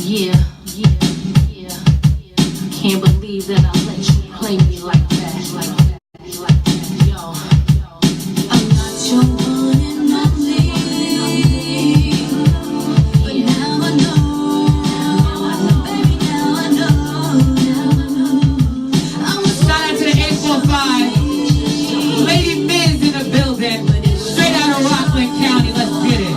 Yeah, yeah, yeah, yeah. Can't believe that I let you play me like that, like that, like that. Yo, I'm not your one and only, but now I know, baby, now I know. Shout out to the 845. Lady Miz in the building. Straight out of Rockland County. Let's get it.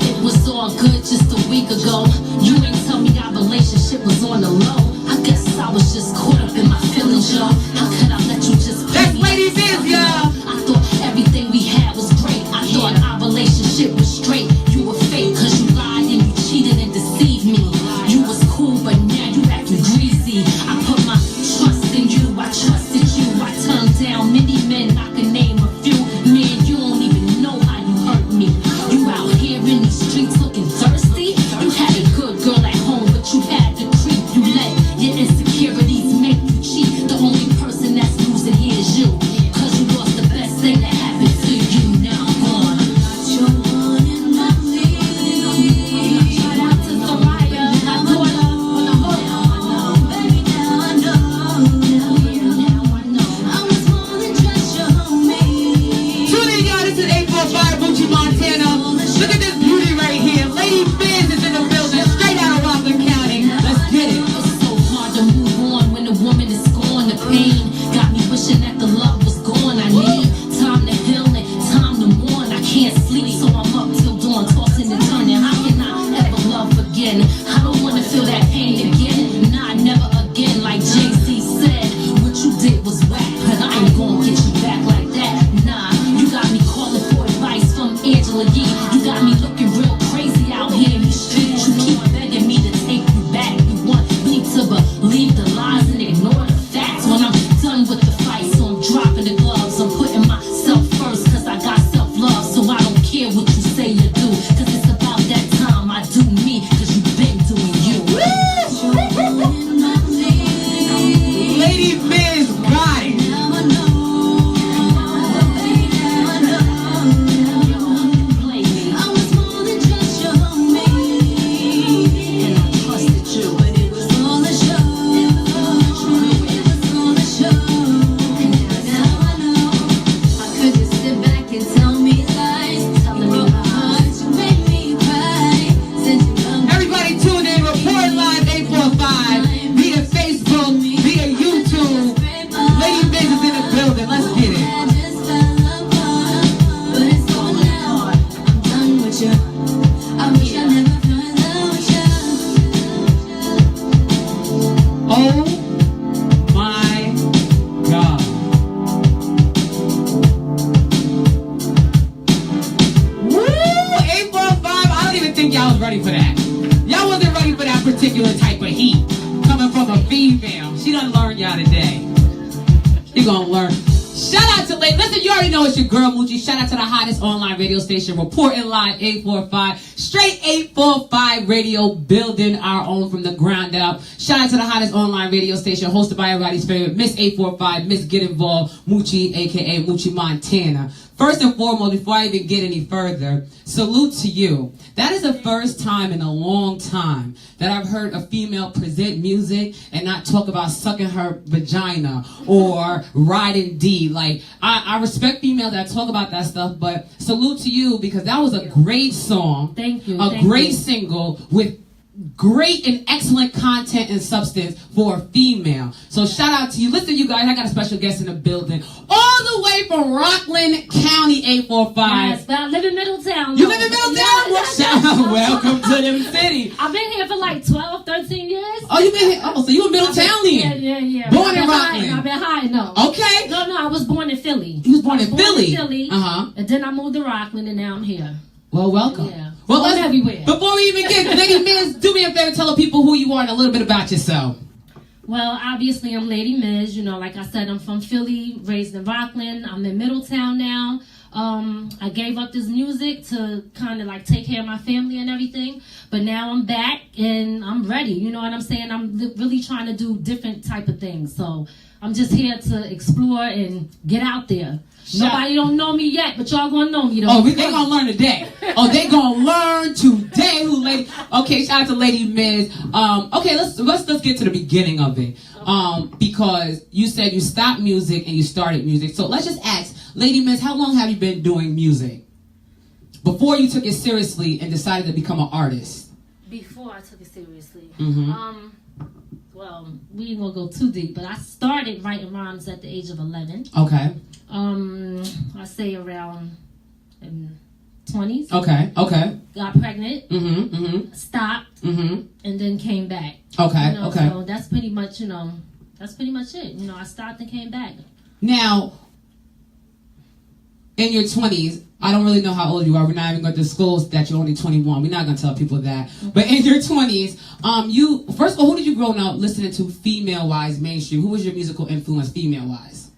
It was all good just a week ago. You ain't tell me our relationship was on the low. I guess I was just caught up in my feelings, y'all. How could I let you just That's Lady Miz, y'all. I thought everything we had was great. I thought our relationship was straight. You were fake cause you lied and you cheated and deceived me. You was cool but now you acting greasy. I put my trust in you, I trusted you. I turned down many men, I can name a few. Man, you don't even know how you hurt me. You out here in these streets looking thirsty. You had a good girl at home, but you had to creep. You let your insecurities make you cheat. The only person that's losing here is you. Cause you lost the best thing that happened to you. Now I'm gone. Not your one and only. Shout out to Soraya, my daughter. Baby, now I know. Now I know. I was more than just your homie. Tune in, y'all. This is 845 Moochie, Montana. Look at this beauty right here. Lady Miz is in the building. Straight out of Rockland County. Let's get it. It's so hard to move on when a woman is gone. The pain got me wishing that the love was gone. I need time to heal and time to mourn. I can't sleep, so I'm up till dawn, tossing and turning. How can I ever love again? I don't want to feel that pain again. Nah, never again. Like Jay-Z said, what you did was whack, but I ain't gonna get you back like that. Nah, you got me calling for advice from Angela Yee. You got me looking real crazy out here in these streets. You keep begging me to take you back. You want me to believe the lies and ignore the facts. When I'm done with the fight, so I'm dropping the gloves. I'm putting myself first cause I got self-love. So I don't care what you say you do, cause it's about that time I do me, cause you've been doing you. Lady Miz got it. Play me. I was more than just your homie, and I trusted you. But it was all a show. It was all a show. And now I know. I could just sit back and tell me lies, telling me how much you made me cry. Since you loved me, Everybody tune in. Report live 845. Via Facebook, via YouTube. Lady Miz is in the building. Let's get it. I just fell apart. But it's all now. I'm done with you. I wish I never fell out with you. Oh my God. Woo! 845. I don't even think y'all was ready for that. Y'all wasn't ready for that particular type of heat coming from a female. She done learned y'all today. She gonna learn. Shout out to Lady. Listen, you already know it's your girl Moochie. Shout out to the hottest online radio station, reporting live 845. Straight 845 radio, building our own from the ground up. Shout out to the hottest online radio station, hosted by everybody's favorite Miss 845, Miss Get Involved, Moochie, aka Moochie Montana. First and foremost, before I even get any further, salute to you. That is the first time in a long time that I've heard a female present music and not talk about sucking her vagina or riding D. Like, I respect females that talk about that stuff, but salute to you because that was a great song. Thank you. A great single with great and excellent content and substance for a female. So shout out to you. Listen, you guys, I got a special guest in the building. All the way from Rockland County, 845. Yes, but I live in Middletown. You live in Middletown? Well, shout out. Welcome to them city. I've been here for like 12, 13 years. Oh, you been here? Oh, so you in Middletown then? Yeah. Born in I've Rockland. been hiding though. Okay. No, I was born in Philly. You was born in I Philly? Uh-huh. And then I moved to Rockland and now I'm here. Well, welcome. Yeah. Well, I'm everywhere. Before we even get, Lady Miz, do me a favor, tell the people who you are and a little bit about yourself. Well, obviously I'm Lady Miz. You know, like I said, I'm from Philly, raised in Rockland. I'm in Middletown now. I gave up this music to kind of like take care of my family and everything, but now I'm back and I'm ready. You know what I'm saying? I'm really trying to do different type of things. So I'm just here to explore and get out there. Nobody don't know me yet, but y'all gonna know me though. Oh, they gonna learn today. Oh, they gonna learn today. Who lady? Okay, shout out to Lady Miz. Okay, let's get to the beginning of it. Because you said you stopped music and you started music. So let's just ask, Lady Miz, how long have you been doing music? Before you took it seriously and decided to become an artist. Before I took it seriously. Mm-hmm. Well, we ain't gonna go too deep, but I started writing rhymes at the age of 11. Okay. I say around 20s. Okay. Got pregnant. Stopped. And then came back. Okay. You know, Okay. So that's pretty much, that's pretty much it. You know, I stopped and came back. Now, in your 20s, I don't really know how old you are. We're not even going to disclose that you're only 21. We're not going to tell people that. But in your 20s, you, first of all, who did you grow up listening to female-wise mainstream? Who was your musical influence female-wise?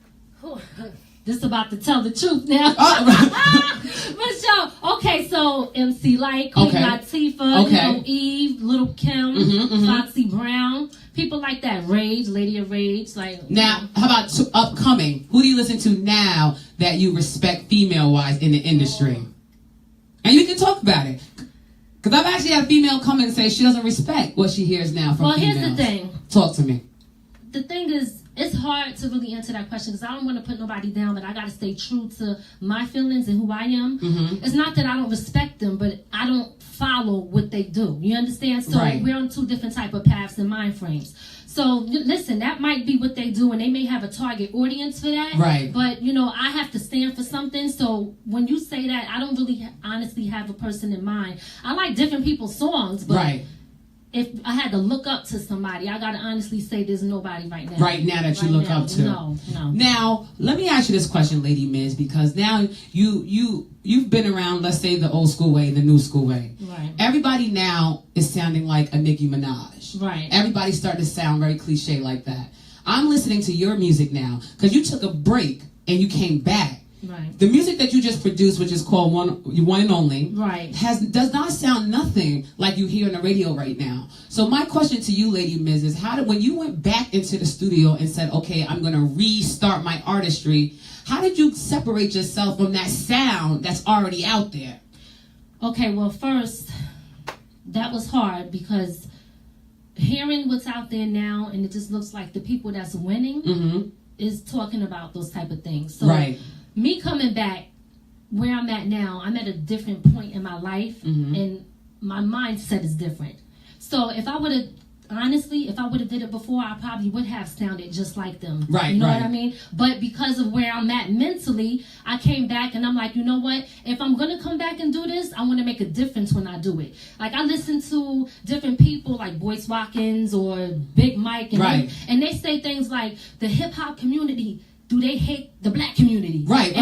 Just about to tell the truth now. But so, okay, so MC Light, Queen Latifah, Eve, Little Kim, Foxy Brown, people like that. Rage, Lady of Rage, like. Now, how about upcoming? Who do you listen to now that you respect female-wise in the industry? And you can talk about it. Because I've actually had a female come in and say she doesn't respect what she hears now from females. Well, here's the thing. Talk to me. The thing is, it's hard to really answer that question because I don't want to put nobody down, but I got to stay true to my feelings and who I am. It's not that I don't respect them, but I don't follow what they do. You understand? So we're on two different type of paths and mind frames. So listen, that might be what they do, and they may have a target audience for that. Right. But, I have to stand for something. So when you say that, I don't really honestly have a person in mind. I like different people's songs, but if I had to look up to somebody, I got to honestly say there's nobody right now. Right now that you look up to. No. Now, let me ask you this question, Lady Miz, because now you've been around, let's say, the old school way, the new school way. Right. Everybody now is sounding like a Nicki Minaj. Right. Everybody's starting to sound very cliche like that. I'm listening to your music now because you took a break and you came back. Right. The music that you just produced, which is called One and Only, right, does not sound nothing like you hear on the radio right now. So my question to you, Lady Miz, is when you went back into the studio and said, okay, I'm going to restart my artistry, how did you separate yourself from that sound that's already out there? Okay, well, first, that was hard because hearing what's out there now, and it just looks like the people that's winning is talking about those type of things. So me coming back where I'm at now, I'm at a different point in my life, and my mindset is different. So if I would have did it before, I probably would have sounded just like them. Right, you know what I mean? But because of where I'm at mentally, I came back and I'm like, you know what? If I'm going to come back and do this, I want to make a difference when I do it. Like, I listen to different people like Boyce Watkins or Big Mike, and they say things like, the hip-hop community, do they hate the black community? Right.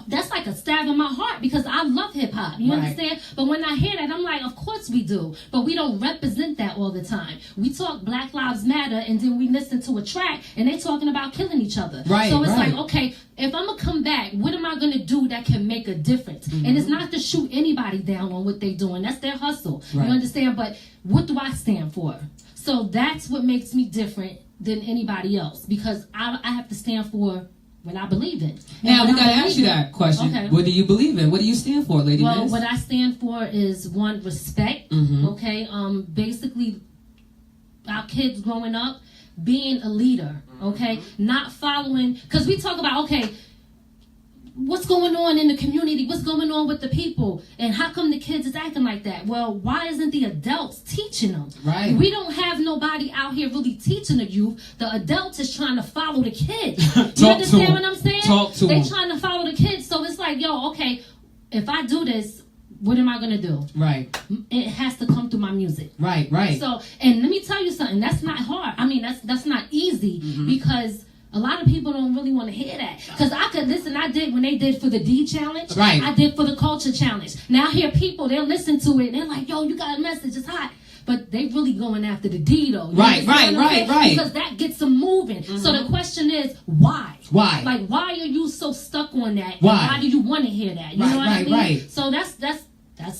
That's like a stab in my heart because I love hip hop. You understand? But when I hear that, I'm like, of course we do. But we don't represent that all the time. We talk Black Lives Matter, and then we listen to a track, and they're talking about killing each other. Right. So it's like, okay, if I'm gonna come back, what am I gonna do that can make a difference? And it's not to shoot anybody down on what they're doing. That's their hustle. You understand? But what do I stand for? So that's what makes me different than anybody else, because I have to stand for what I believe in. Now, we got to ask you that question. Okay. What do you believe in? What do you stand for, Lady Miz? Well, what I stand for is, one, respect, okay? Basically, our kids growing up, being a leader, okay? Not following, because we talk about, okay, what's going on in the community? What's going on with the people? And how come the kids is acting like that? Well, why isn't the adults teaching them? Right. We don't have nobody out here really teaching the youth. The adults is trying to follow the kids. You understand what I'm saying? They're trying to follow the kids. So it's like, yo, okay, if I do this, what am I going to do? Right. It has to come through my music. Right. So, and let me tell you something. That's not hard. I mean, that's not easy because a lot of people don't really want to hear that. Because I could listen, I did when they did for the D challenge. Right. I did for the culture challenge. Now I hear people, they'll listen to it and they're like, yo, you got a message, it's hot. But they really going after the D though. Right. Because that gets them moving. So the question is, why? Why? Like, why are you so stuck on that? Why? Why do you want to hear that? You know what I mean? Right. So that's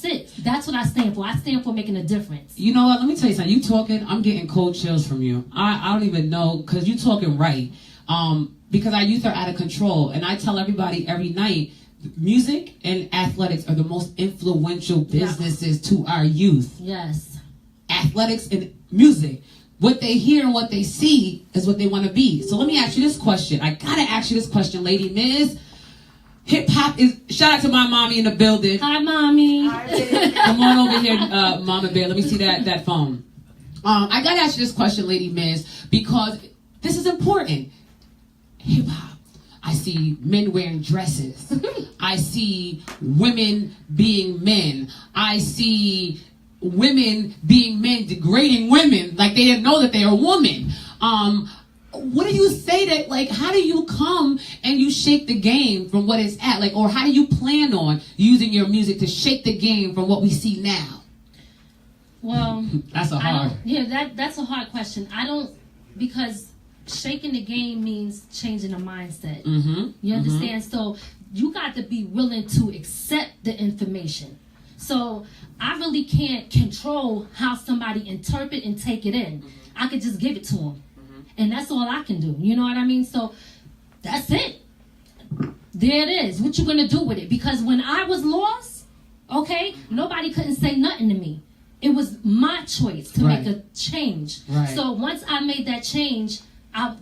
it. That's what I stand for. I stand for making a difference. You know what? Let me tell you something. You talking, I'm getting cold chills from you. I don't even know, because you talking right. because our youth are out of control. And I tell everybody every night, music and athletics are the most influential businesses to our youth. Yes. Athletics and music. What they hear and what they see is what they want to be. So let me ask you this question. I gotta ask you this question, Lady Miz. Hip hop is, shout out to my mommy in the building. Hi, Mommy. Come on over here, Mama Bear. Let me see that phone. I gotta ask you this question, Lady Miz, because this is important. Hip hop. I see men wearing dresses. I see women being men. I see women being men degrading women like they didn't know that they are a woman. What do you say that, like, how do you come and you shake the game from what it's at? Like, or how do you plan on using your music to shake the game from what we see now? Well, that's a hard. That's a hard question. Because shaking the game means changing the mindset. Mm-hmm. You understand? So you got to be willing to accept the information. So I really can't control how somebody interpret and take it in. I could just give it to them. And that's all I can do. You know what I mean? So that's it. There it is. What you going to do with it? Because when I was lost, okay, nobody couldn't say nothing to me. It was my choice to make a change. Right. So once I made that change,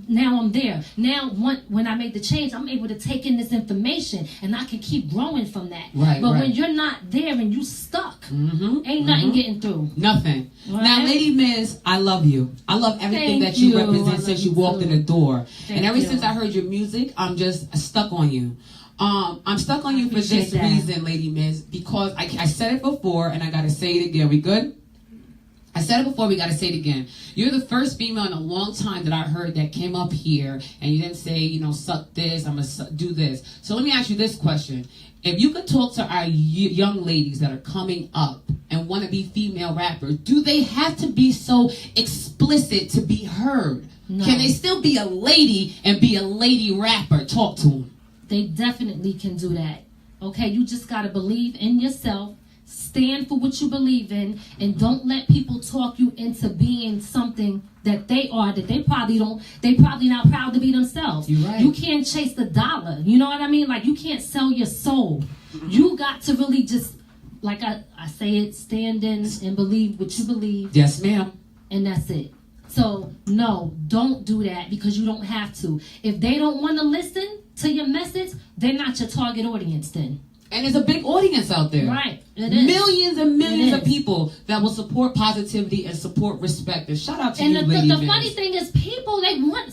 now I'm there. Now when I made the change, I'm able to take in this information and I can keep growing from that. Right, but right. when you're not there and you stuck, Mm-hmm, ain't nothing getting through. Nothing. Right? Now, Lady Miz, I love you. I love everything Thank that you you. represent I since love you you walked too. in the door. Thank and ever you. since I heard your music, I'm just stuck on you. I'm stuck on you for this Appreciate that. reason, Lady Miz, because I said it before and I gotta say it again. We good? I said it before, we gotta say it again. You're the first female in a long time that I heard that came up here and you didn't say, you know, suck this, I'm gonna do this. So let me ask you this question. If you could talk to our young ladies that are coming up and want to be female rappers, do they have to be so explicit to be heard? No. Can they still be a lady and be a lady rapper? Talk to them. They definitely can do that. Okay, you just gotta believe in yourself, stand for what you believe in, and don't let people talk you into being something that they are, that they probably not proud to be themselves. You're right. You can't chase the dollar. You know what I mean? Like, you can't sell your soul. You got to really just, like I say it, stand in and believe what you believe. Yes, ma'am. And that's it. So, no, don't do that because you don't have to. If they don't want to listen to your message, they're not your target audience then. And there's a big audience out there. Right. It is. Millions and millions It of is. people that will support positivity and support respect. And shout out to And you, the Lady Miz. funny thing is,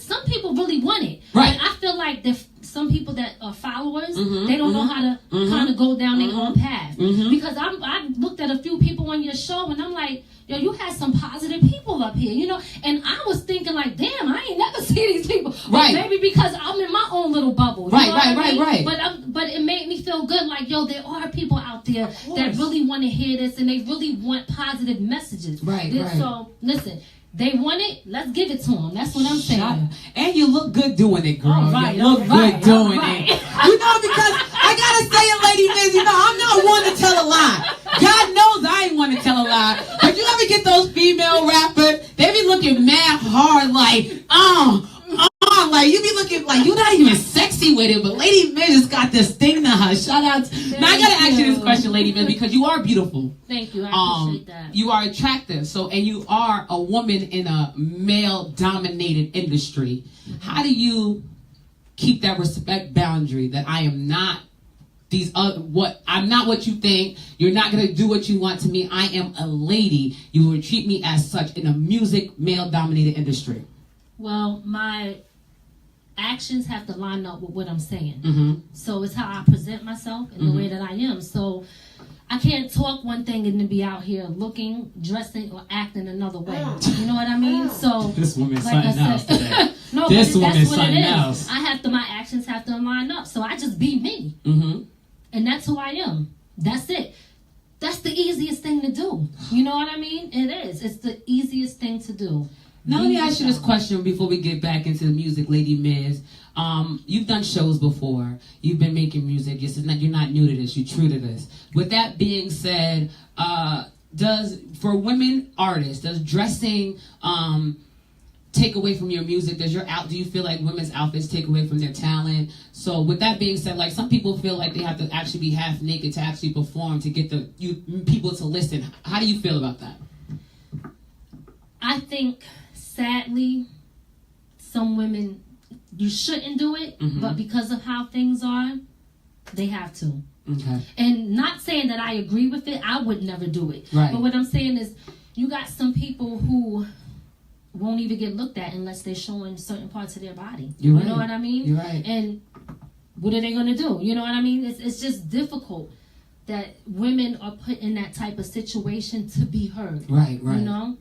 some people really want it. Right. But I feel like some people that are followers, Mhm, they don't know how to kind of go down their own path. Mhm. Because I looked at a few people on your show and I'm like, yo, you had some positive people up here, you know? And I was thinking like, damn, I ain't never seen these people. Right. Or maybe because I'm in my own little bubble. You Right, know what I right, mean? right. But it made me feel good. Like, yo, there are people out there that really want to hear this and they really want positive messages. Right, right. So, listen, they want it, let's give it to them. That's what I'm saying. Shut up. And you look good doing it, girl. All right, you look all good right, doing all right. it. You know, because I gotta say it, Lady Miz, you know, I'm not one to tell a lie. God knows I ain't one to tell a lie. But you ever get those female rappers, they be looking mad hard like, like you be looking like you're not even sexy with it, but Lady Miz just got this thing to her. Shout out. Now I gotta ask you this question, Lady Miz, because you are beautiful. Thank you. I appreciate that. You are attractive, and you are a woman in a male-dominated industry. How do you keep that respect boundary that I am not I'm not what you think. You're not gonna do what you want to me. I am a lady. You will treat me as such in a music male-dominated industry. Well, my actions have to line up with what I'm saying. Mm-hmm. So it's how I present myself and the way that I am. So I can't talk one thing and then be out here looking, dressing, or acting another way. You know what I mean? So This woman's like I something else said- today. No, This but woman's that's what it something is. else. My actions have to line up. So I just be me. Mm-hmm. And that's who I am. That's it. That's the easiest thing to do. You know what I mean? It is. It's the easiest thing to do. Now let me Be ask you this yourself. question before we get back into the music, Lady Miz. You've done shows before. You've been making music. You're not new to this. You're true to this. With that being said, for women artists, does dressing take away from your music? Do you feel like women's outfits take away from their talent? So with that being said, like some people feel like they have to actually be half naked to actually perform to get people to listen. How do you feel about that? I think, sadly, some women, you shouldn't do it, but because of how things are, they have to. Okay. And not saying that I agree with it, I would never do it. Right. But what I'm saying is, you got some people who won't even get looked at unless they're showing certain parts of their body. You're right. You know what I mean? You're right. And what are they going to do? You know what I mean? It's just difficult that women are put in that type of situation to be heard. Right. You know?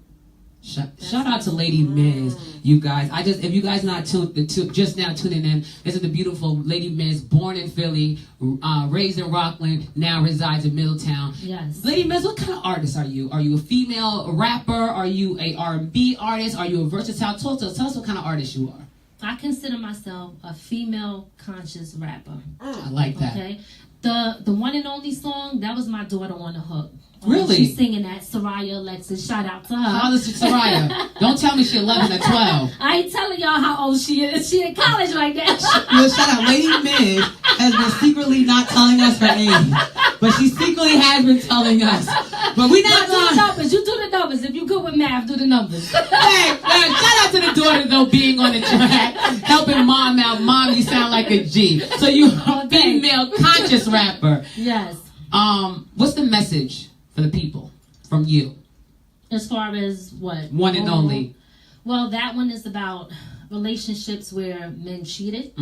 Shout out to Lady Miz, you guys. If you guys not just now tuning in, this is the beautiful Lady Miz, born in Philly, raised in Rockland, now resides in Middletown. Yes. Lady Miz, what kind of artist are you? Are you a female rapper? Are you a R&B artist? Are you a versatile? Tell us what kind of artist you are. I consider myself a female conscious rapper. I like that. Okay. The one and only song, that was my daughter on the hook. Really? She's singing that, Soraya Alexis. Shout out to her. How old is Soraya? Don't tell me she's 11 or 12. I ain't telling y'all how old she is. She in college right now. Yo, shout out. Lady Miz has been secretly not telling us her age. But she secretly has been telling us. But we not Do the going. numbers. You do the numbers. If you good with math, do the numbers. Hey, shout out to the daughter though being on the track, helping mom out. Mom, you sound like a G. So you a female conscious rapper. Yes. What's the message for the people from you? As far as what? One and only. Well, that one is about relationships where men cheated.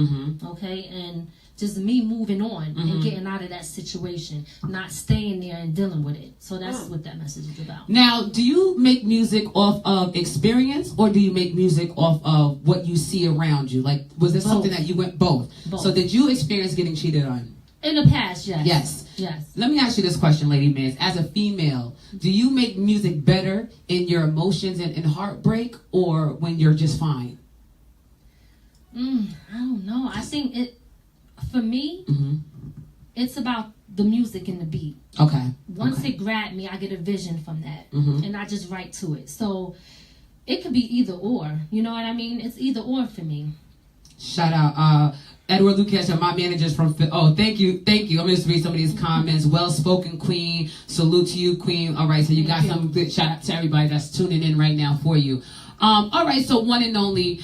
Okay, and just me moving on and getting out of that situation, not staying there and dealing with it. So that's what that message is about. Now, do you make music off of experience, or do you make music off of what you see around you? Like, was there something that you went both? So did you experience getting cheated on? In the past, yes. Yes. Let me ask you this question, Lady Miz. As a female, do you make music better in your emotions and heartbreak, or when you're just fine? I don't know. I think for me, it's about the music and the beat. Okay. Once it grabbed me, I get a vision from that, and I just write to it. So it could be either or. You know what I mean? It's either or for me. Shout out, Edward Lucas, my manager's from. Oh, thank you. I'm gonna just read some of these comments. Well spoken, Queen. Salute to you, Queen. All right, so you got some good shout out to everybody that's tuning in right now for you. All right, so one and only.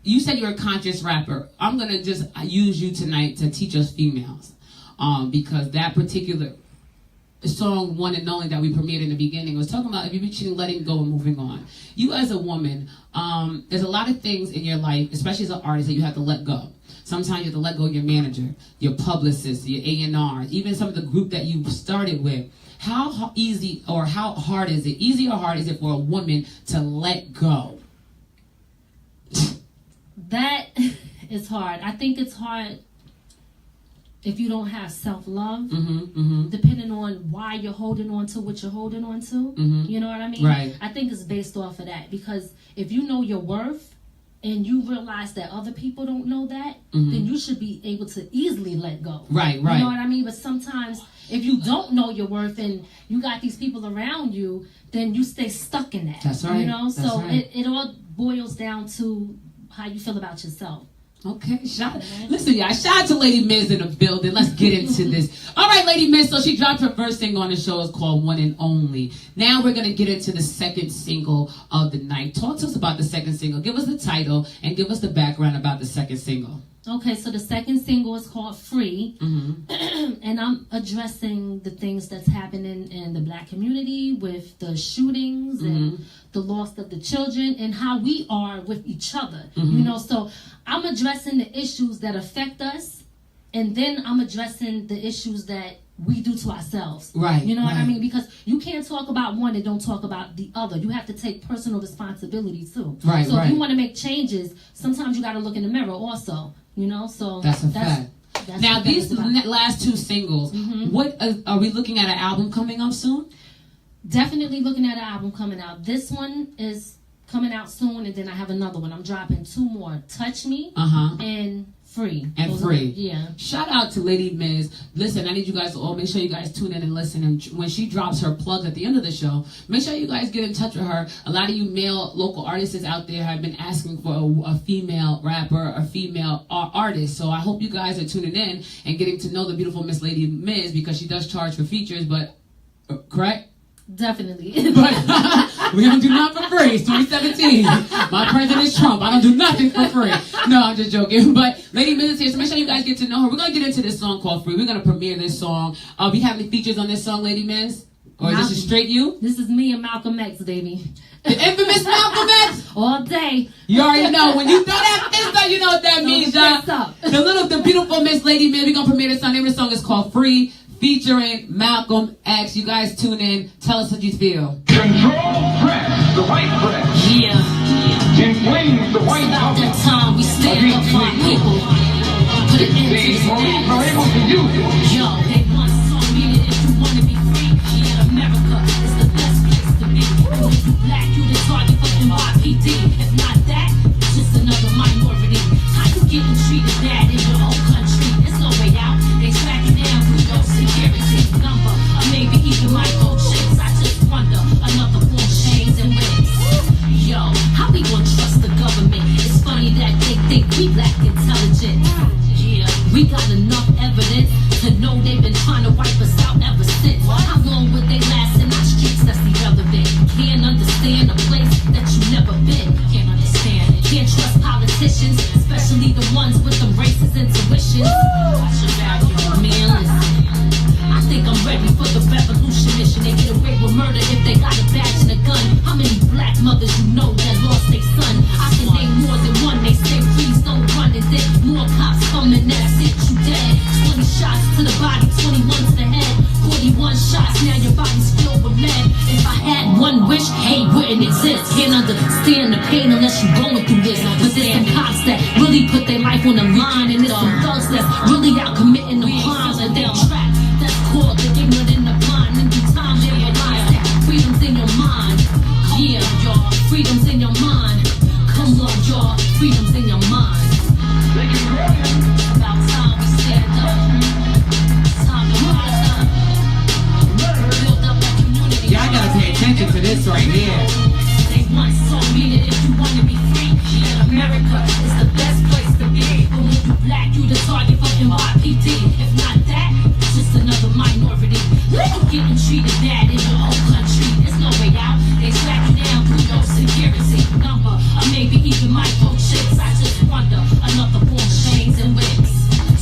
You said you're a conscious rapper. I'm gonna just use you tonight to teach us females, because that particular song, One and Only, that we premiered in the beginning was talking about if you've been cheating, letting go and moving on. You as a woman, there's a lot of things in your life, especially as an artist, that you have to let go. Sometimes you have to let go of your manager, your publicist, your A&R, even some of the group that you started with. How easy or how hard is it? Easy or hard is it for a woman to let go? That is hard. I think it's hard if you don't have self-love, depending on why you're holding on to what you're holding on to. You know what I mean? Right. I think it's based off of that, because if you know your worth and you realize that other people don't know that, then you should be able to easily let go. Right. You know what I mean? But sometimes if you don't know your worth and you got these people around you, then you stay stuck in that. That's right. You know? That's So right. it all boils down to how you feel about yourself. Okay, listen, y'all. Shout out to Lady Miz in the building. Let's get into this. All right, Lady Miz. So she dropped her first single on the show. It's called One and Only. Now we're gonna get into the second single of the night. Talk to us about the second single. Give us the title and give us the background about the second single. Okay, so the second single is called Free, and I'm addressing the things that's happening in the Black community with the shootings and the loss of the children and how we are with each other. You know, so I'm addressing the issues that affect us, and then I'm addressing the issues that we do to ourselves. Right. You know what I mean? Because you can't talk about one and don't talk about the other. You have to take personal responsibility too. Right. So if you want to make changes, sometimes you got to look in the mirror also. You know, so that's a fact. Now these last two singles, what are we looking at? An album coming up soon? Definitely looking at an album coming out. This one is coming out soon, and then I have another one. I'm dropping two more: Touch Me and free. And Those free. Yeah. Shout out to Lady Miz. Listen, I need you guys to all make sure you guys tune in and listen. And when she drops her plugs at the end of the show, make sure you guys get in touch with her. A lot of you male local artists out there have been asking for a female rapper, a female artist. So I hope you guys are tuning in and getting to know the beautiful Miss Lady Miz, because she does charge for features, but correct? Definitely. But we don't do nothing for free. It's 2017. My president is Trump. I don't do nothing for free. No, I'm just joking. But Lady Miz is here, so make sure you guys get to know her. We're going to get into this song called Free. We're going to premiere this song. We have any features on this song, Lady Miz? Or is this just straight you? This is me and Malcolm X, baby. The infamous Malcolm X? All day. You already know. When you throw that fist up, you know what that means, y'all. The beautiful Miss Lady Miz. We're going to premiere this song. The name of the song is called Free, featuring Malcolm X. You guys tune in. Tell us what you feel. Control press, the white press. Yeah. Inflames the white About that house. time we stand up for our people. Put an end to The this police are madness. able to use it. Yo, they once told me that if you wanna be free, yeah, America is the best place to be. And if you black, you the target for NYPD. If not that, it's just another minority. How you getting treated bad in your own country? There's no way out. They track you down through your security number, or maybe even microchips. I just wonder, another form chains and whips. Yo, how we gonna trust the government? It's funny that they think we lack intelligence. Yeah, we got enough evidence to know they've been trying to wipe us out ever since. How long would they last in our streets? That's irrelevant. Can't understand a place that you never been. Can't understand it. Can't trust politicians, especially the ones with them racist intuitions. Watch your value, man, listen. I think I'm ready for the revolution mission. They get away with murder if they got a badge and a gun. How many black mothers you know that lost their son? I can name more than one. They say please don't run, and then more cops coming, that's it, you dead. 20 shots to the body, 21 to the head, 41 shots, now your body's filled with lead. If I had one wish, hate wouldn't exist. Can't understand the pain unless you're going through this. But there's some cops that really put their life on the line, and there's some thugs that's really out committing the crimes, and they're trapped. That's called the ignorant and the blind. In due time, they realize that freedom's in your mind. Yeah, y'all, freedom's in your mind. Come on, y'all, freedom's in your mind. About time we stand up. Time to rise up. Build up that community. Yeah, I gotta pay attention to this right here. They once told me that if you wanna be free, yeah, America is the best place to be. But when you black, you the target for NYPD. If not that, it's just another minority. You getting treated bad in your own country. There's no way out. They track you down through your security number, or maybe even microchips. I just wonder, another form chains and whips.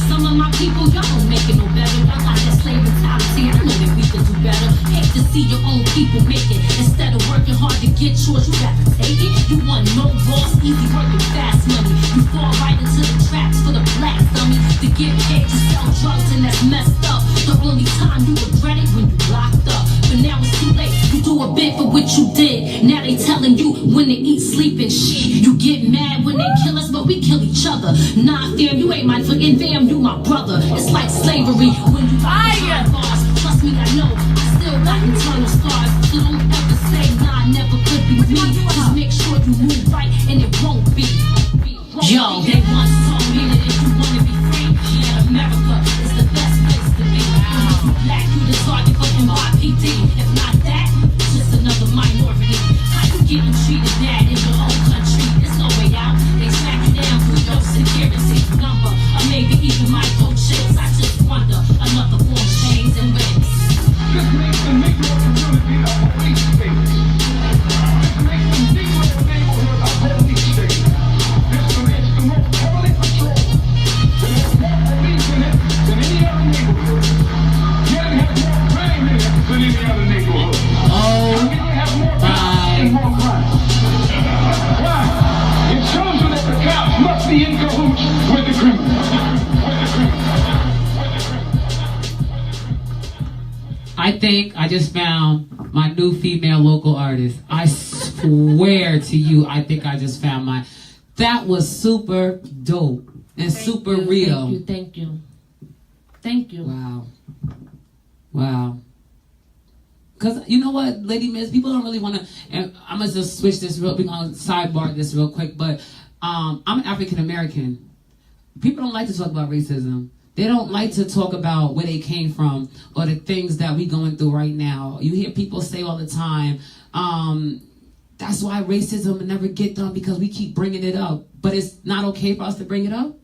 Some of my people, y'all don't make it no better. Y'all got that slave mentality, and I know that we could do better. Hate to see your own people make it. Instead of working hard to get yours, you gotta take it. You want no boss, easy work and fast money. You fall right into the traps for the black dummy. To get paid to sell drugs, and that's messed up. The only time you regret it when you locked up. But now it's too late. You do a bit for what you did. Now they telling you when to eat, sleep, and shit. You get mad when they kill us, but we kill each other. Nah, fam, you ain't my fucking fam, you my brother. It's like slavery when you fire bars. Trust me, I know. I still got internal scars. So don't ever say, nah, never could be me. Just make sure you move right, and it won't be. Yo, they once told me that if you wanna be free, yeah, America is the best place to be. When you black, you the target for NYPD. If not that, it's just another minority. How you getting treated bad in your own country? There's no way out. They track you down through your security number, or maybe even microchips. I just wonder, another form chains and whips. This makes the Negro community a police state. This makes the Negro neighborhood a police state. This is the most heavily patrolled. There's more police in it than any other neighborhood. Yet it has more crime in it than any other neighborhood. Oh, It has more cops and more crime. Why? It shows you that the cops must be in cahoots with the criminals. I think I just found my new female local artist. I swear to you, I think I just found my. That was super dope and super real. Thank you. Thank you. Wow. Wow. Because you know what, Lady Miz, people don't really want to, and I'm going to just switch this real, we're going to sidebar this real quick, but I'm an African American. people don't like to talk about racism. They don't like to talk about where they came from or the things that we going through right now. You hear people say all the time, that's why racism will never get done because we keep bringing it up. But it's not okay for us to bring it up.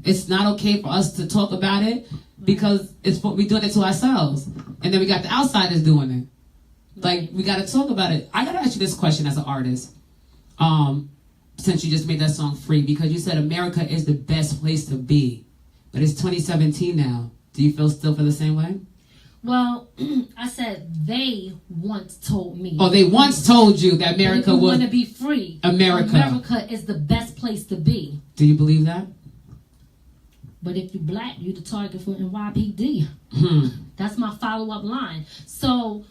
It's not okay for us to talk about it because we're doing it to ourselves. And then we got the outsiders doing it. Like, we got to talk about it. I got to ask you this question as an artist. Since you just made that song Free, because you said America is the best place to be. But it's 2017 now. Do you still feel the same way? Well, I said they once told me. Oh, they once told you that America was... want to be free. America is the best place to be. Do you believe that? But if you're black, you're the target for NYPD. That's my follow-up line. So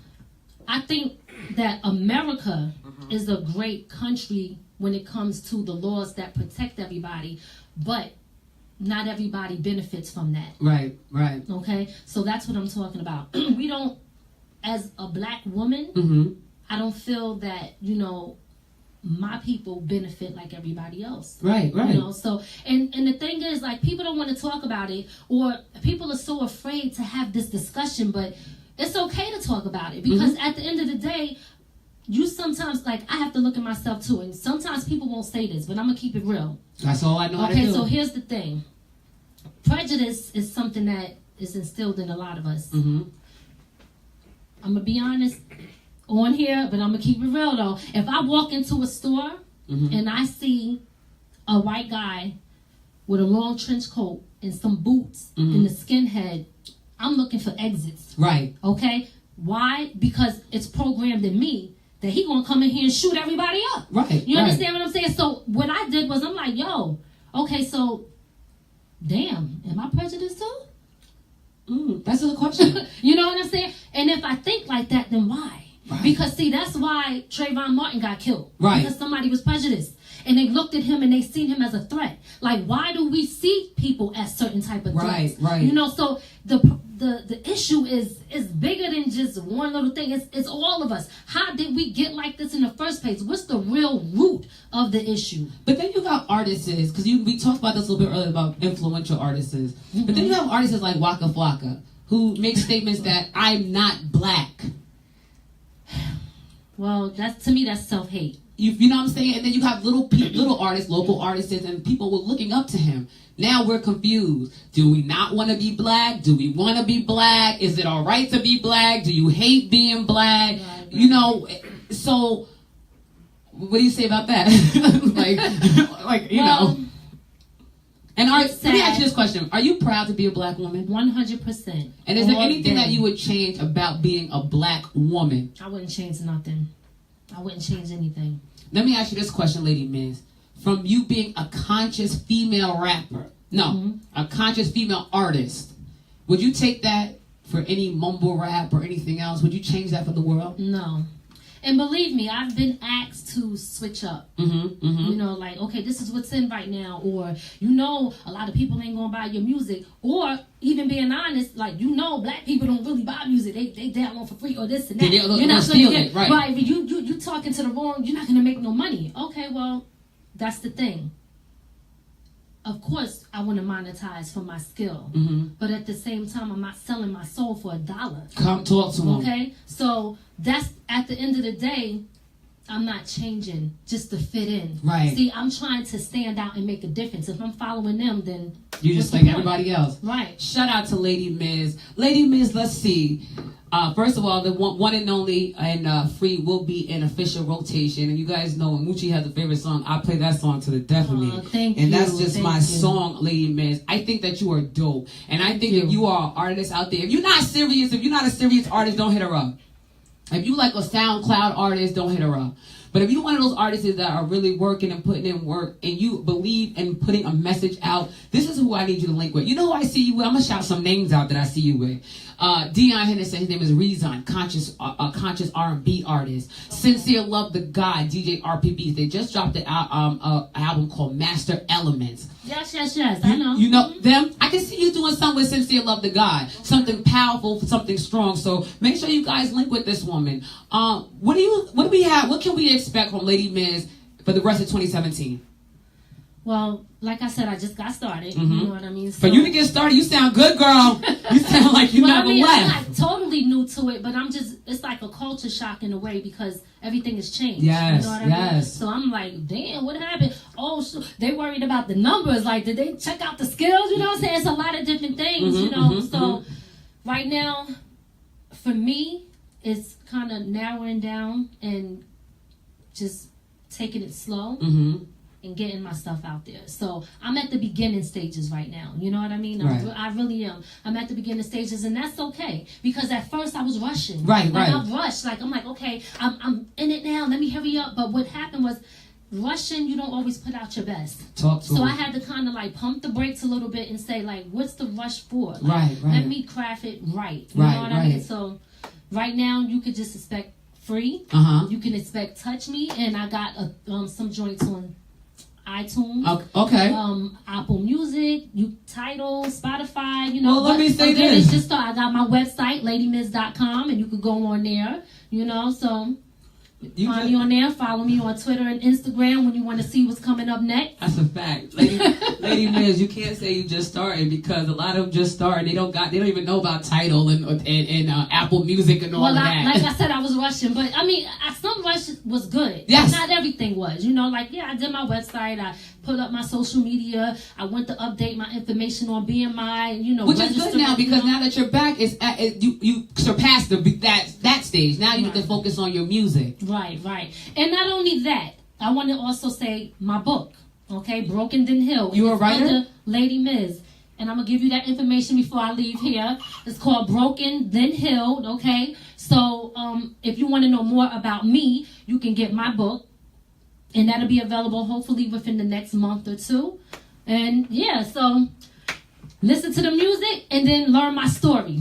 I think that America is a great country when it comes to the laws that protect everybody. But not everybody benefits from that. Right. Okay? So that's what I'm talking about. We don't, as a black woman, I don't feel that, my people benefit like everybody else. Right. So, and the thing is, like, people don't want to talk about it, or people are so afraid to have this discussion, but it's okay to talk about it because at the end of the day, you sometimes, like, I have to look at myself too, and sometimes people won't say this, but I'm going to keep it real. That's all I know how to do. Okay, so here's the thing. Prejudice is something that is instilled in a lot of us. I'm going to be honest on here, but I'm going to keep it real, though. If I walk into a store and I see a white guy with a long trench coat and some boots and a skinhead, I'm looking for exits. Right. Okay? Why? Because it's programmed in me that he gonna come in here and shoot everybody up. Right. You understand what I'm saying? So what I did was I'm like, yo, okay, so damn, am I prejudiced too? That's a good question. You know what I'm saying? And if I think like that, then why? Right. Because see, that's why Trayvon Martin got killed. Right. Because somebody was prejudiced. And they looked at him and they seen him as a threat. Like, why do we see people as certain type of threats? Right. So the issue is bigger than just one little thing. It's all of us. How did we get like this in the first place? What's the real root of the issue? But then you got artists, because we talked about this a little bit earlier about influential artists. But then you have artists like Waka Flocka, who make statements that I'm not black. Well, to me, that's self-hate. You know what I'm saying? And then you have little artists, local artists, and people were looking up to him. Now we're confused. Do we not want to be black? Do we want to be black? Is it all right to be black? Do you hate being black? Right. So what do you say about that? And let me ask you this question. Are you proud to be a black woman? 100%. And is there anything that you would change about being a black woman? I wouldn't change nothing. I wouldn't change anything. Let me ask you this question, Lady Miz. From you being a conscious female rapper, a conscious female artist, would you take that for any mumble rap or anything else? Would you change that for the world? No. And believe me, I've been asked to switch up. Like, okay, this is what's in right now. Or, a lot of people ain't going to buy your music. Or, even being honest, like, black people don't really buy music. They download for free or this and that. You're not stealing it, right. Right, but you talking to the wrong, you're not going to make no money. Okay, well, that's the thing. Of course, I want to monetize for my skill. But at the same time, I'm not selling my soul for $1. Come talk to them. Okay? So, that's, at the end of the day, I'm not changing just to fit in. Right. See, I'm trying to stand out and make a difference. If I'm following them, then you just like everybody else. Right. Shout out to Lady Miz. Lady Miz, let's see. First of all, the one and only and Free will be in official rotation. And you guys know when Moochie has a favorite song, I play that song to the death of me. Thank you. And that's just my song, Lady Miz. I think that you are dope. And I think if you are an artist out there, if you're not a serious artist, don't hit her up. If you like a SoundCloud artist, don't hit her up. But if you're one of those artists that are really working and putting in work and you believe in putting a message out, this is who I need you to link with. You know who I see you with? I'm going to shout some names out that I see you with. Dion Henderson, his name is Rezon, conscious R&B artist. Sincere Love the God, DJ RPBs. They just dropped an album called Master Elements. Yes, I know. You know them? I can see you doing something with Sincere Love the God. Something powerful, something strong. So make sure you guys link with this woman. What can we expect from Lady Miz for the rest of 2017? Well, like I said, I just got started. Mhm. You know what I mean? For you to get started, you sound good, girl. You sound like you well, never I mean, left. I'm not totally new to it, but it's like a culture shock in a way because everything has changed. Yes, you know what I mean? yes. So I'm like, damn, what happened? Oh, so they worried about the numbers. Like, did they check out the skills? You know what I'm saying? It's a lot of different things, Mhm, you know? mhm, So right now, for me, it's kind of narrowing down and just taking it slow. Mm-hmm. And getting my stuff out there. So I'm at the beginning stages right now. You know what I mean? Right. I really am. I'm at the beginning stages, and that's okay. Because at first I was rushing. Right, like, right. I rushed. Like, I'm like, okay, I'm in it now. Let me hurry up. But what happened was, rushing, you don't always put out your best. Talk to So him. I had to kind of like pump the brakes a little bit and say, like, what's the rush for? Like, Right, right. Let me craft it right. You Right, know what I mean? right. So right now, you could just expect free. Uh-huh. You can expect Touch Me, and I got some joints on iTunes, Okay. Apple Music, Tidal, Spotify, you know. Well, let but me say again, this. It's just I got my website, ladymiz.com, and you could go on there, you know. So You find just- me on there, follow me on Twitter and Instagram when you want to see what's coming up next. That's a fact. Lady Miz, you can't say you just started because a lot of them just started. They don't even know about Tidal and Apple Music and all Well, of that. like I said, I was rushing, but I mean, some rush was good. Yes. Not everything was, you know. Like, yeah, I did my website, I put up my social media, I went to update my information on BMI, you know. Which is good register, now you because know. now that you're back, you surpassed that stage. Now you can focus on your music. Right. And not only that, I want to also say my book, okay, Broken Then Healed. You a It's writer? under Lady Miz. And I'm going to give you that information before I leave here. It's called Broken Then Healed, okay? So if you want to know more about me, you can get my book. And that'll be available hopefully within the next month or two. And yeah, so listen to the music and then learn my story.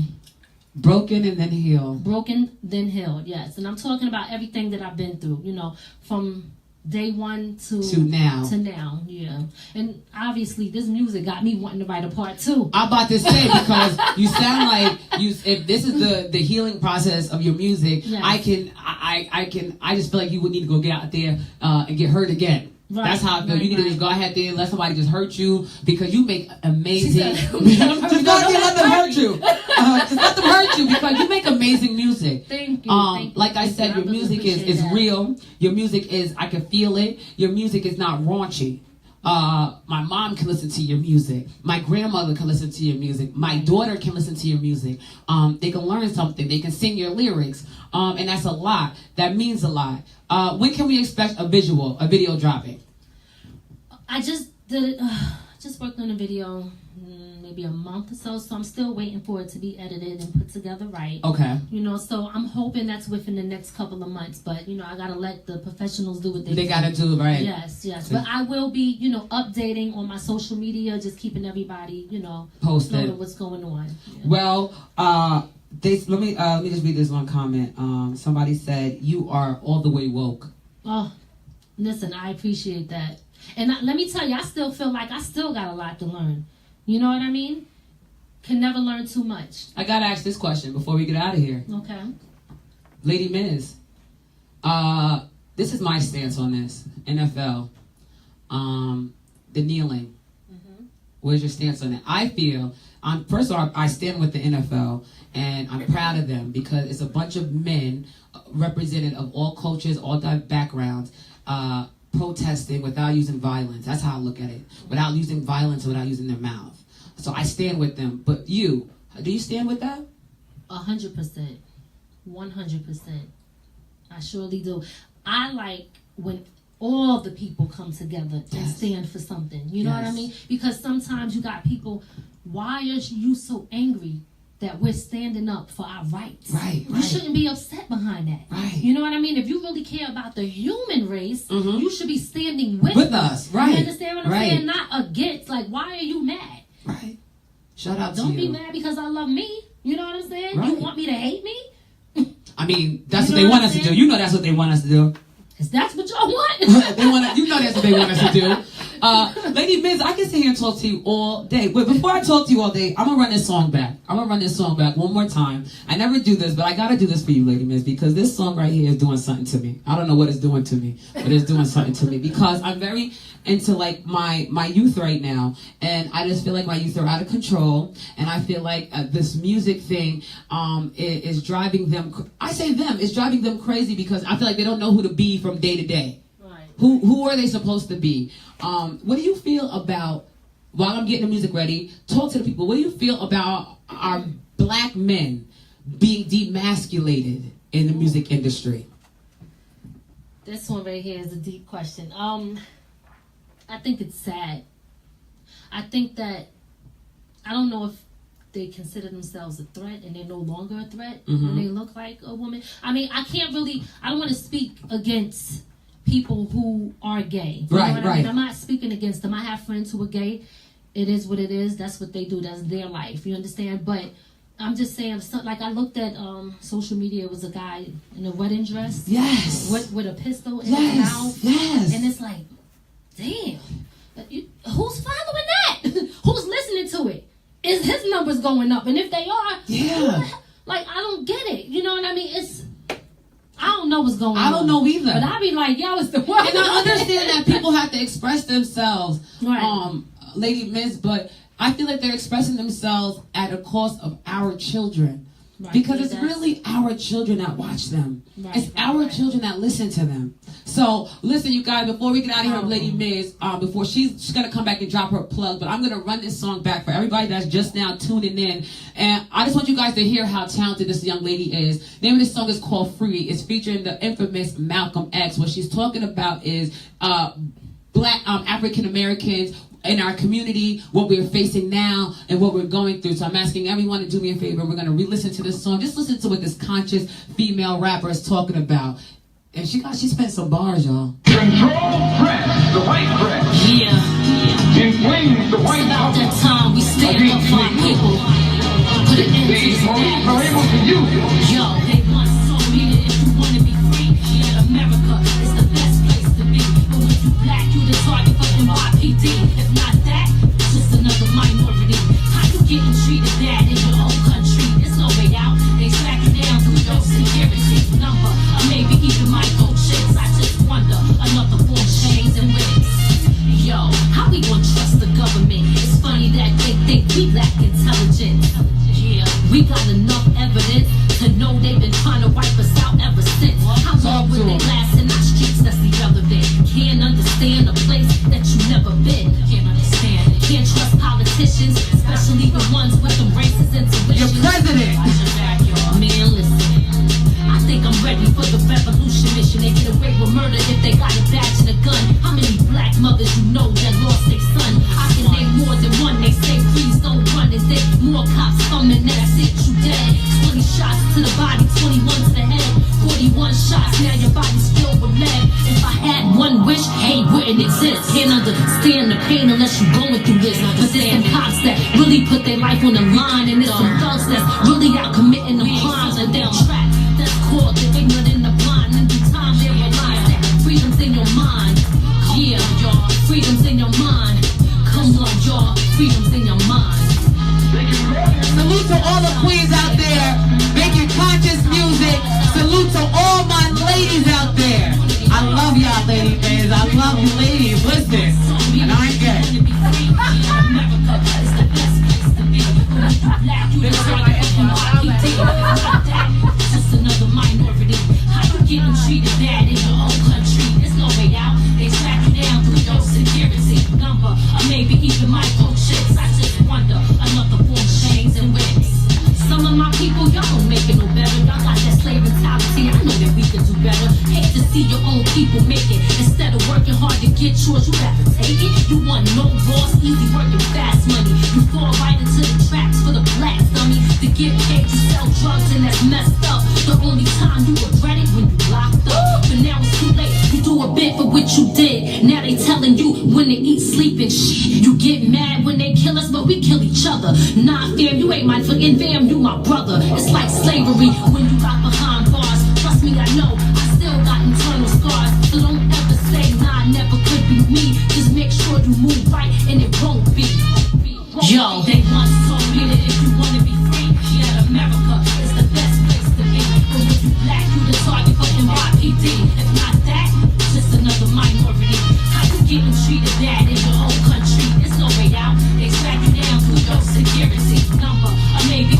Broken and then healed. Broken Then Healed, yes. And I'm talking about everything that I've been through, you know, from day one to now, yeah. And obviously this music got me wanting to write a part two. I'm about to say because you sound like if this is the healing process of your music, Yes. I just feel like you would need to go get out there and get hurt again. Right, That's how I feel. right, You need to right. just go ahead there and let somebody just hurt you because you make amazing. She said, just go out there and let them hurt you. Just let them hurt you because you make amazing music. Thank you. Thank you. Like I Thank said, you. your really music appreciate is that. real. Your music is, I can feel it. Your music is not raunchy. My mom can listen to your music. My grandmother can listen to your music. My daughter can listen to your music. They can learn something. They can sing your lyrics. And that's a lot. That means a lot. When can we expect a video dropping? I just did it, just worked on a video maybe a month or so I'm still waiting for it to be edited and put together right. Okay. You know, so I'm hoping that's within the next couple of months, but you know, I gotta let the professionals do what they do. gotta do, right? Yes. But I will be, you know, updating on my social media, just keeping everybody, you know, Posted. knowing what's going on. Yeah. Well, let me just read this one comment. Somebody said, you are all the way woke. Oh, listen, I appreciate that. And let me tell you, I still feel like I still got a lot to learn. You know what I mean? Can never learn too much. I gotta ask this question before we get out of here. Okay. Lady Miz, this is my stance on this. NFL, the kneeling. Where's your stance on it? I feel, first of all, I stand with the NFL, and I'm proud of them because it's a bunch of men represented of all cultures, all backgrounds, protesting without using violence. That's how I look at it. Without using violence, without using their mouth. So I stand with them. But do you stand with that? 100%. 100%. I surely do. I like when all the people come together and Yes. stand for something. You know what I Yes. mean? Because sometimes you got people, why are you so angry that we're standing up for our rights? Right, You right. shouldn't be upset behind that. Right. You know what I mean? If you really care about the human race, Mhm. you should be standing with us, right. You understand what I'm Right. saying? Not against. Like, why are you mad? Right. Shout out Don't to be you. mad because I love me. You know what I'm saying? Right. You want me to hate me? I mean, that's You what know they want what us to I'm do. saying? You know that's what they want us to do. Is that what y'all want? You know that's what they want us to do. Lady Miz, I can sit here and talk to you all day. But before I talk to you all day, I'm gonna run this song back. One more time. I never do this, but I gotta do this for you, Lady Miz, because this song right here is doing something to me. I don't know what it's doing to me, but it's doing something to me because I'm very into like my youth right now, and I just feel like my youth are out of control, and I feel like this music thing is driving them. I say them, it's driving them crazy because I feel like they don't know who to be from day to day. Who are they supposed to be? What do you feel about, while I'm getting the music ready, talk to the people, what do you feel about our black men being demasculated in the music industry? This one right here is a deep question. I think it's sad. I think that, I don't know if they consider themselves a threat and they're no longer a threat when they look like a woman. I mean, I don't want to speak against people who are gay. You know what I mean? I'm not speaking against them. I have friends who are gay. It is what it is. That's what they do. That's their life. You understand? But I'm just saying, like I looked at social media. It was a guy in a wedding dress. Yes. With a pistol in his mouth. Yes. And it's like, damn. Who's following that? Who's listening to it? Is his numbers going up? And if they are, like I don't get it. You know what I mean? I don't know what's going on. I don't know either. But I be like, yo, it's the one. And I understand that people have to express themselves, Lady Miz, but I feel like they're expressing themselves at a cost of our children. Because it's really our children that watch them. It's our children that listen to them. So, listen, you guys, before we get out of here with Lady Miz, before she's going to come back and drop her plug, but I'm going to run this song back for everybody that's just now tuning in. And I just want you guys to hear how talented this young lady is. The name of this song is called Free. It's featuring the infamous Malcolm X. What she's talking about is black African Americans in our community, what we're facing now and what we're going through. So I'm asking everyone to do me a favor. We're going to re-listen to this song. Just listen to what this conscious female rapper is talking about. And she spent some bars, y'all. Control press, the white press. Yeah. Inflames the white About public. that time we stand up for our people. Put an end to These this police are madness. able to use it. Yo, they once told me that if you want to be free, yeah, America is the best place to be. But when you black, you the target for NYPD. If not that, it's just another minority. How you getting treated bad in your own country? There's no way out. They track you down through your security number, or maybe even microchips. I just wonder, another 4 chains and whips. Yo, how we gonna trust the government? It's funny that they think we lack intelligence. Yeah, we got enough evidence to know they've been trying to wipe us out ever since. How long will they last in our streets? That's irrelevant. Can't understand a place that you never been. Can't understand it. Can't trust politicians, especially the ones with them racist intuitions. Your president. Man, listen. I think I'm ready for the revolution mission. They get away with murder if they got a badge and a gun. How many black mothers you know that lost their son? I can name more than one. They say please don't run. Is there more cops coming? That's it, you dead. 20 shots to the body, 21 to the head, 41 shots. Now your body's filled with lead. If I had one wish, hate wouldn't exist. Can't understand the pain unless you're going through this. But there's some cops that really put their life on the line, and there's some thugs that's really out committing the crimes, and they're trapped. That's called the ignorant and the blind. And through time they realize that freedom's in your mind. Yeah, y'all, freedom's in your mind. Come on, y'all, freedom's in your mind. Salute to all the queens out there making conscious music. Salute to all my ladies out there. I love y'all, Lady Miz. I love you, ladies. Listen, and I ain't gay. Just another minority. How you getting treated bad in your own country? There's no way out. They track you down through your security number, or maybe even microchips. I just wonder, another 4 chains and whips. Some of my people, y'all don't make it no better. Y'all got that slave mentality. I know that we can do better. Hate to see your own people make it. Instead of working hard to get yours, you rather take it. You want no boss, easy working, fast money. You fall right into the tracks for the black dummy. To get paid to sell drugs, and that's messed up. The only time you regret it when you locked up. But now it's too late. You do a bit for what you did. Now they telling you when to eat, sleep, and shit. You get mad when they kill us, but we kill each other. Nah, fam, you ain't my fucking fam, you my brother. It's like slavery when you got behind bars. Trust me, I know, I still got internal scars. So don't ever say, nah, never could be me. Just make sure you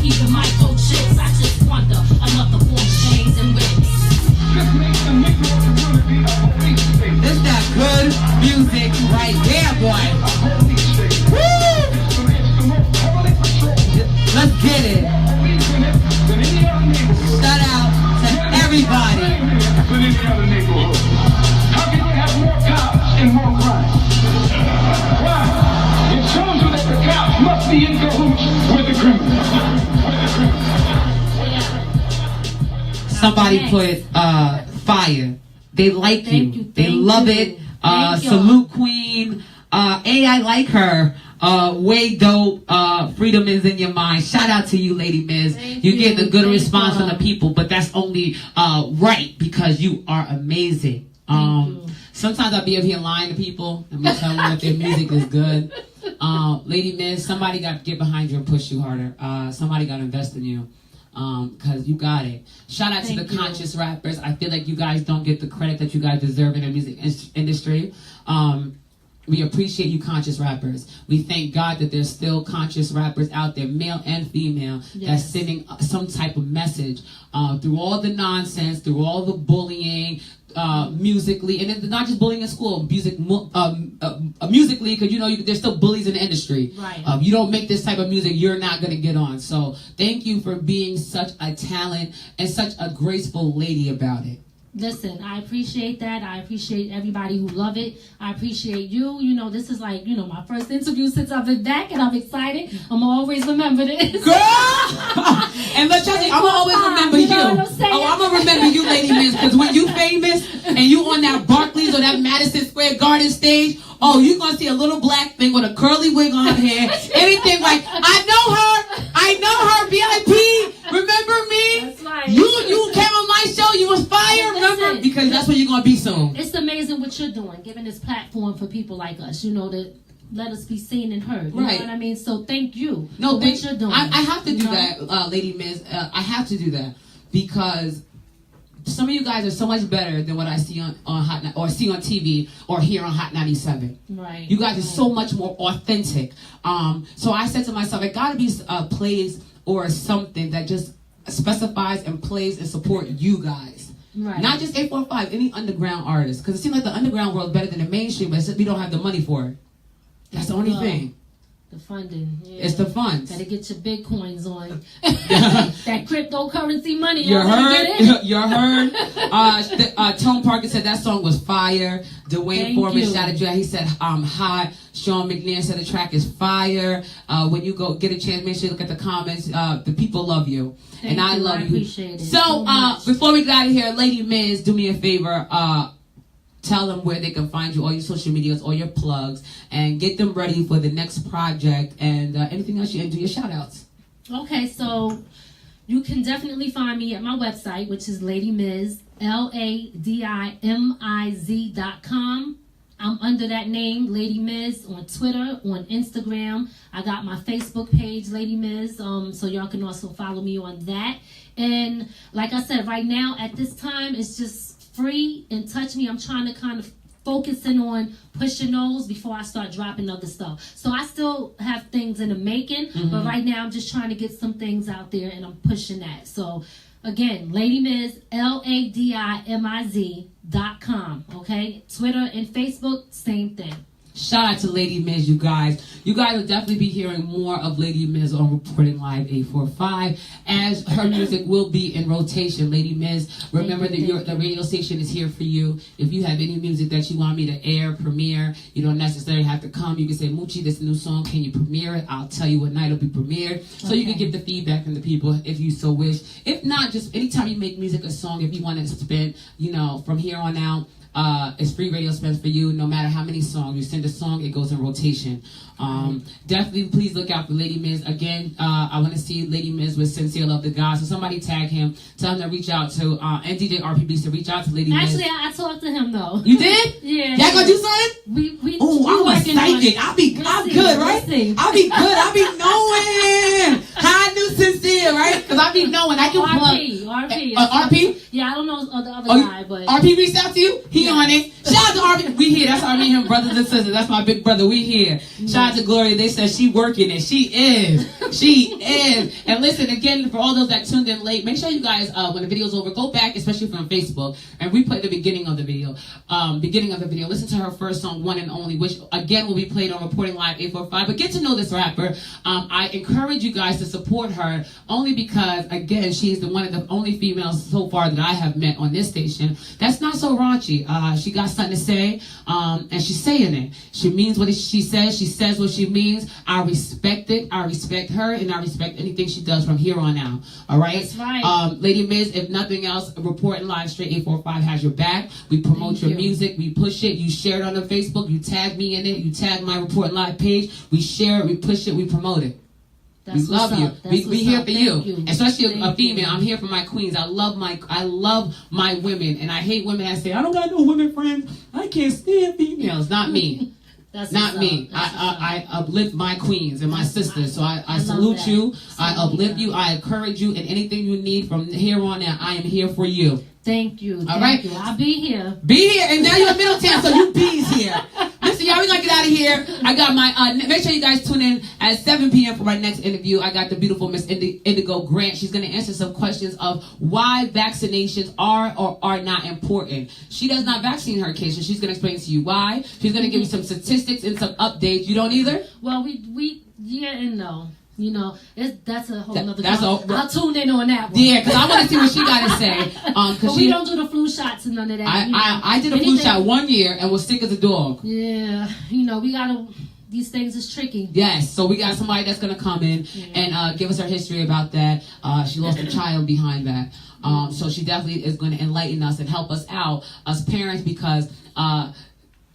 even microchips. I just wonder, another form chains and whips. This makes the Negro community a police state. This that good music right there, boy. A police state. Woo! It's the most heavily patrolled. Let's get it. Police in it than any other neighborhood. Shout out to everybody. Than any other neighborhood. How can you have more cops and more crime? Why? It shows you that the cops must be in cahoots with the criminals. Somebody put fire. They like Thank you. you, They thank love you. it. Thank y'all. Salute Queen. I like her. Way dope. Freedom is in your mind. Shout out to you, Lady Miz. Thank You you. get a good Thank response from y'all. the people, but that's only right because you are amazing. you. Sometimes I'll be up here lying to people. I'm gonna tell them that their music is good. Lady Miz, somebody got to get behind you and push you harder. Somebody got to invest in you. Because you got it. Shout out to Thank the you. conscious rappers. I feel like you guys don't get the credit that you guys deserve in the music industry. We appreciate you conscious rappers. We thank God that there's still conscious rappers out there, male and female, that's Yes. sending some type of message through all the nonsense, through all the bullying, musically, and it's not just bullying in school, musically, because there's still bullies in the industry. Right. You don't make this type of music, you're not going to get on. So thank you for being such a talent and such a graceful lady about it. Listen, I appreciate that. I appreciate everybody who love it. I appreciate you. This is like, my first interview since I've been back, and I'm excited. I'm always remember this. Girl! And let y'all say, I'm going to always remember you. You know what I'm saying? Oh, I'm going to remember you, Lady Miz, because when you famous and you on that Barclays or that Madison Square Garden stage, oh, you're going to see a little black thing with a curly wig on her hair. Anything like, I know her, VIP, remember me? That's right. You came on my show, you was fire, remember? Listen. Because that's what you're going to be soon. It's amazing what you're doing, giving this platform for people like us, to let us be seen and heard. You Right. know what I mean? So thank you No, for what you're doing. I have to do you know? that, Lady Miz. I have to do that because some of you guys are so much better than what I see on Hot or see on TV or hear on Hot 97. Right. You guys are so much more authentic. So I said to myself, it got to be a place or something that just specifies and plays and support you guys. Right. Not just 845, any underground artist. Because it seems like the underground world is better than the mainstream, but it's just we don't have the money for it. That's the only Well, thing. The funding. Yeah. It's the funds. Gotta get your Bitcoins on. That cryptocurrency money. You y'all gotta heard? get it. You heard? Tone Parker said that song was fire. Dwayne Thank Foreman you. shouted you out. He said, hot. Sean McNair said the track is fire. When you go get a chance, make sure you look at the comments. The people love you. Thank and I you. love I you. appreciate it So, so much. before we get out of here, Lady Miz, do me a favor. Tell them where they can find you, all your social medias, all your plugs, and get them ready for the next project and anything else and do your shout outs. Okay, so you can definitely find me at my website, which is Lady Miz, LADIMIZ.com. I'm under that name, Lady Miz, on Twitter, on Instagram. I got my Facebook page, Lady Miz, so y'all can also follow me on that. And like I said, right now, at this time, it's just free and touch me. I'm trying to kind of focus in on pushing those before I start dropping other stuff. So I still have things in the making, but right now I'm just trying to get some things out there and I'm pushing that. So again, Lady Miz, LADIMIZ.com. Okay, Twitter and Facebook, same thing. Shout out to Lady Miz, you guys. You guys will definitely be hearing more of Lady Miz on Reporting Live 845, as her music will be in rotation. Lady Miz, remember that the radio station is here for you. If you have any music that you want me to air, premiere, you don't necessarily have to come. You can say, Moochie, this new song, can you premiere it? I'll tell you what night it'll be premiered. So you can get the feedback from the people if you so wish. If not, just anytime you make music, a song, if you want to spin, from here on out, it's free radio spins for you. No matter how many songs you send a song, it goes in rotation. Definitely, please look out for Lady Miz. Again, I want to see Lady Miz with Sincere Love to God. So somebody tag him, tell him to reach out to and DJ RPBs to reach out to Lady Miz. Actually, I talked to him though. You did? Yeah. Y'all gonna do something? We Oh, I'm a working on psychic. it. I'm We'll good, see. right? We'll see. I'll be good. I'll be knowing how I knew Sincere, right? Because I be knowing. I can plug. RP. RP? Yeah, Yeah, I don't know the other guy, but RP reached out to you? He on it. Shout out to RP. We here. That's how me and him, brothers and sisters. That's my big brother. We here. Shout out to Gloria. They said she working it. She is. She is. And listen, again, for all those that tuned in late, make sure you guys, when the video's over, go back, especially from Facebook, and replay the beginning of the video. Listen to her first song, One and Only, which again will be played on Reporting Live 845. But get to know this rapper. I encourage you guys to support her only because, again, she's one of the only females so far that I have met on this station that's not so raunchy. She got something to say, and she's saying it. She means what she says. She says what she means. I respect it. I respect her, and I respect anything she does from here on out. All right? That's right. Lady Miz, if nothing else, Reporting Live Straight 845 has your back. We promote your music. We push it. You share it on the Facebook. You tag me in it. You tag my Reporting Live page. We share it. We push it. We promote it. We love you. We here for you. Especially a female. I'm here for my queens. I love my women, and I hate women that say I don't got no women friends. I can't stand females. Not me. That's not me. I uplift my queens and my sisters. So I salute you. I uplift you. I encourage you, and anything you need from here on out, I am here for you. Thank you. All right. I'll be here. Be here, and now you're in Middletown, so you be's here. Listen, y'all, we're gonna get out of here. I got my, make sure you guys tune in at 7 p.m. for my next interview. I got the beautiful Miss Indigo Grant. She's gonna answer some questions of why vaccinations are or are not important. She does not vaccinate her kids, so she's gonna explain to you why. She's gonna give you some statistics and some updates. You don't either? Well, we yeah and no. You know, that's a whole nother. I'll tune in on that one. Yeah, because I want to see what she got to say. But we don't do the flu shots and none of that. I did a flu shot 1 year and was sick as a dog. Yeah, you know, we gotta. These things is tricky. Yes, so we got somebody that's gonna come in and give us her history about that. She lost a child behind that. So she definitely is going to enlighten us and help us out as parents because.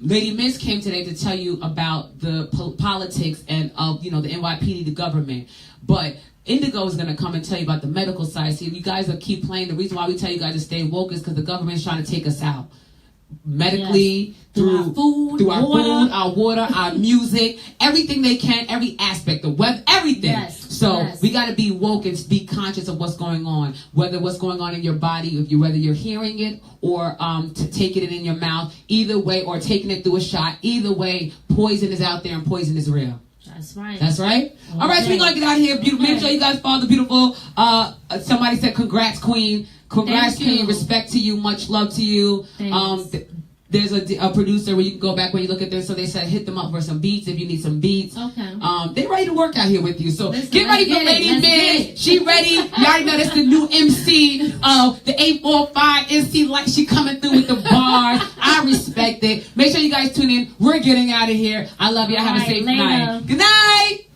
Lady Miz came today to tell you about the politics and of the NYPD, the government. But Indigo is going to come and tell you about the medical side. See, you guys will keep playing. The reason why we tell you guys to stay woke is because the government is trying to take us out. Medically, through our food, our water, our music, everything they can, every aspect, the web, everything. So we got to be woke and be conscious of what's going on, whether what's going on in your body, whether you're hearing it or to taking it in your mouth, either way, or taking it through a shot. Either way, poison is out there and poison is real. That's right. That's right. Okay. All right, so we're gonna get out of here. Beautiful. Make sure you guys follow the beautiful. Somebody said, "Congrats, Queen." Congrats, Queen. Respect to you. Much love to you. There's a producer where you can go back when you look at this. So they said hit them up for some beats if you need some beats. Okay. They're ready to work out here with you. So get ready for Lady Miz. She ready. You already know that's the new MC of the 845 MC. Like she coming through with the bars. I respect it. Make sure you guys tune in. We're getting out of here. I love you. Have a safe night. Good night.